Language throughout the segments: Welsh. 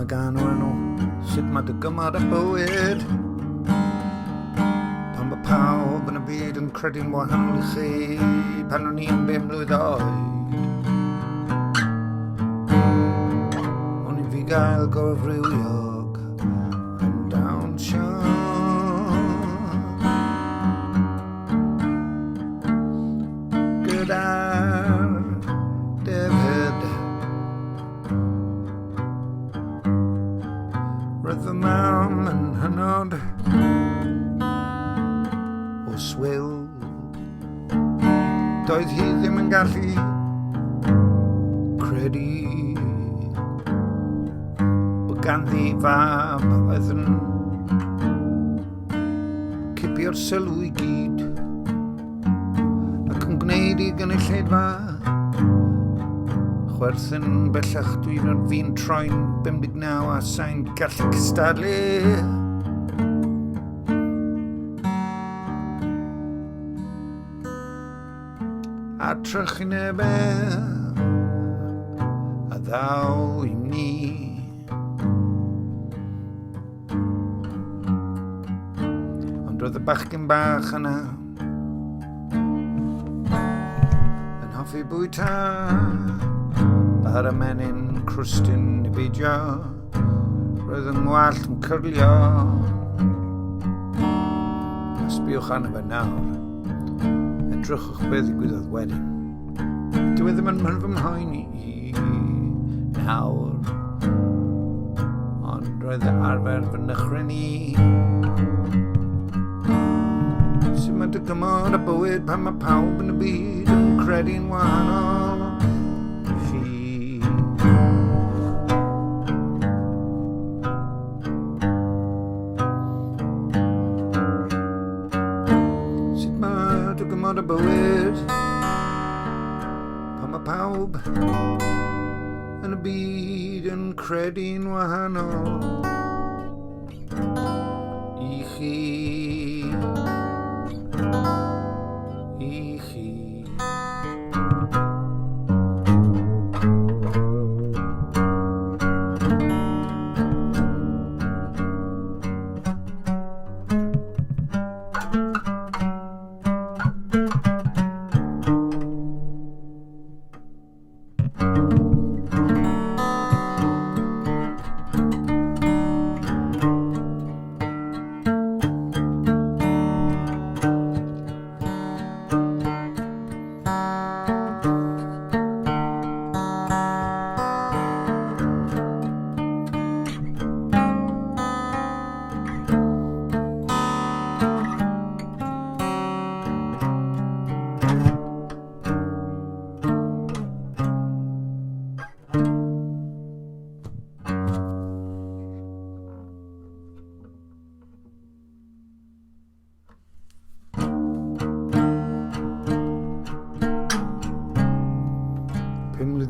gan o enw, sut mae dygymod a bywyd. Pan mae pawb yn y byd yn credu'n wahanol i chi, pan o'n i'n 5 mlwydd oed. O'n i fi gael gorfrywiog yn dawnsio. Gyda'r defyd roedd fy mam yn hynod o swyl. Doedd hi ddim yn gallu credu bod ganddi fab oedd yn cipio'r sylw i gyd ac yn gwneud i gynulleidfa chwerthin bellach. Dwi'n ar fi'n troi'n 59 a sa'n gallu cystadlu. A trychinebau a ddaw i ni. Ond roedd y bachgen bach yna yn hoffi bwyta bar y menyn crwstyn i beidio. Roedd yng ngwallt yn cyrlio. Sbiwch arno fe nawr, edrychwch beth ddigwyddodd wedyn. Dyw e ddim yn fy mhoen i nawr, ond roedd y arfer fy nychryni. Sut mae dygymod a bywyd pan mae pawb yn y byd yn credu'n wahanol i chi. Sut mae dygymod a bywyd pan mae pawb yn y byd yn credu'n wahanol i chi.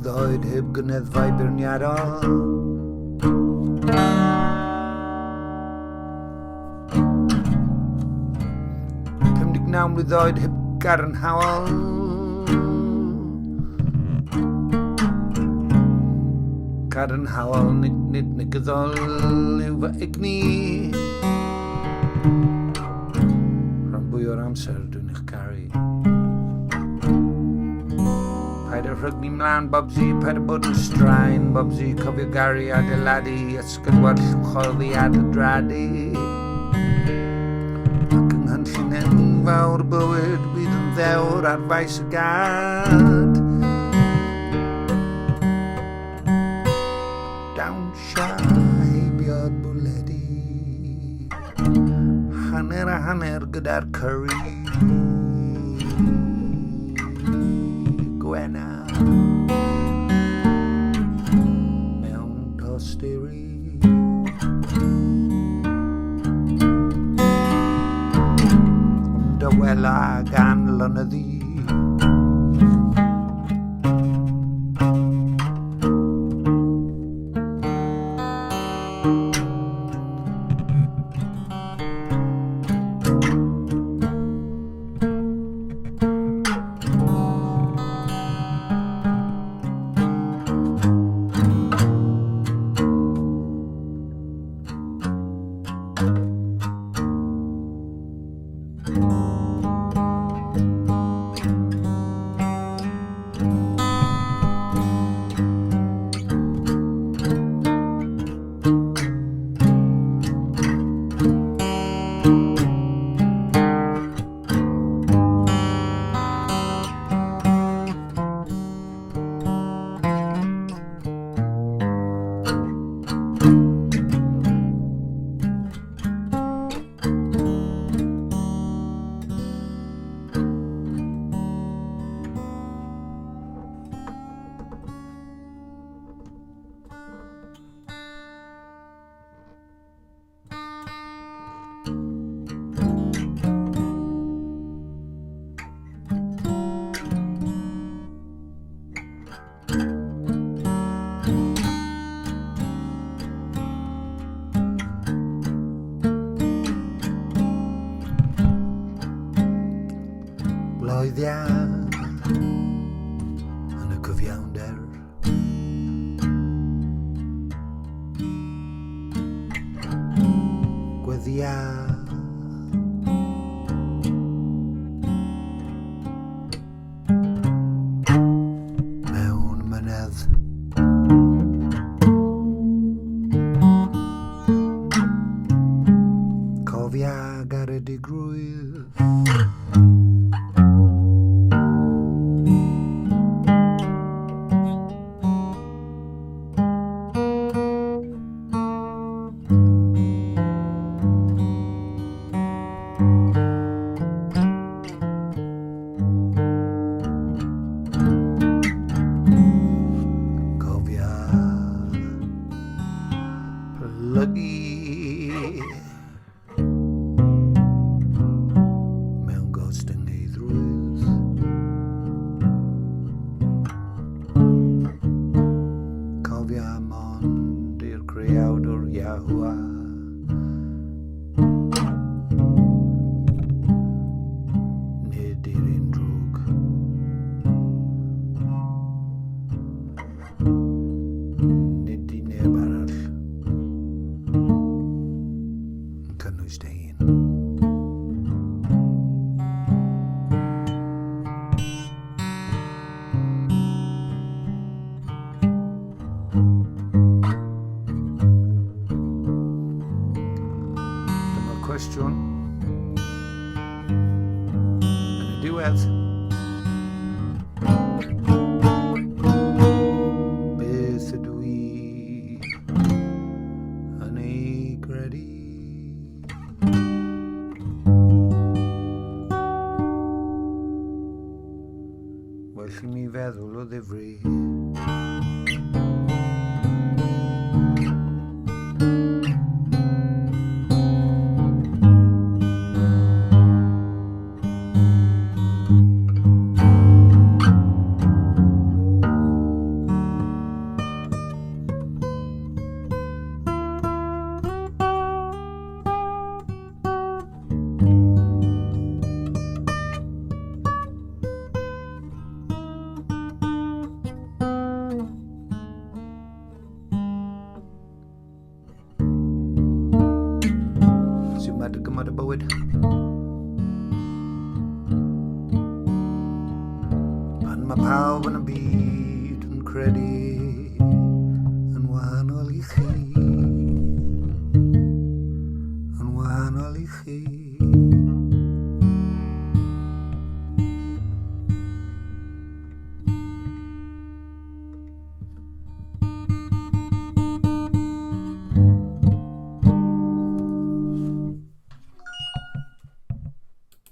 Oed heb gyneddfau beirniadol. 59 mlwydd oed heb gadarnhaol. Gadarnhaol nid negyddol yw fy egni. Rhan fwy o'r amser dwi'n eich caru. Paid a rhygni mlaen, Bobsy, paid a bod yn straen, Bobsy, cofio Gary adeiladu, ysgydwad llwchoeddi adeiladu. Ac yng nghynllun enfawr bywyd, bydd yn ddewr ar faes y gad. Dawnsio heibio'r bwledi, hanner a hanner gyda'r curry. Gwena mewn tosteri. Dywela gan lynyddi. dyddiau. Mewn mynedd. Cofia garedigrwydd. Plygu mewn gostyngeidrwydd. Cofia mond i'r creawdwr Iahwa. Nid i'r un drwg. Nid i neb arall. Cynnwys dy hun. Dyma'r cwestiwn yn y diwedd. Beth ydw i yn ei gredu? Well i mi feddwl o ddifri. Mae dygymod y bywyd. Pan mae pawb yn y byd yn credu yn wahanol i chi. Yn wahanol i chi.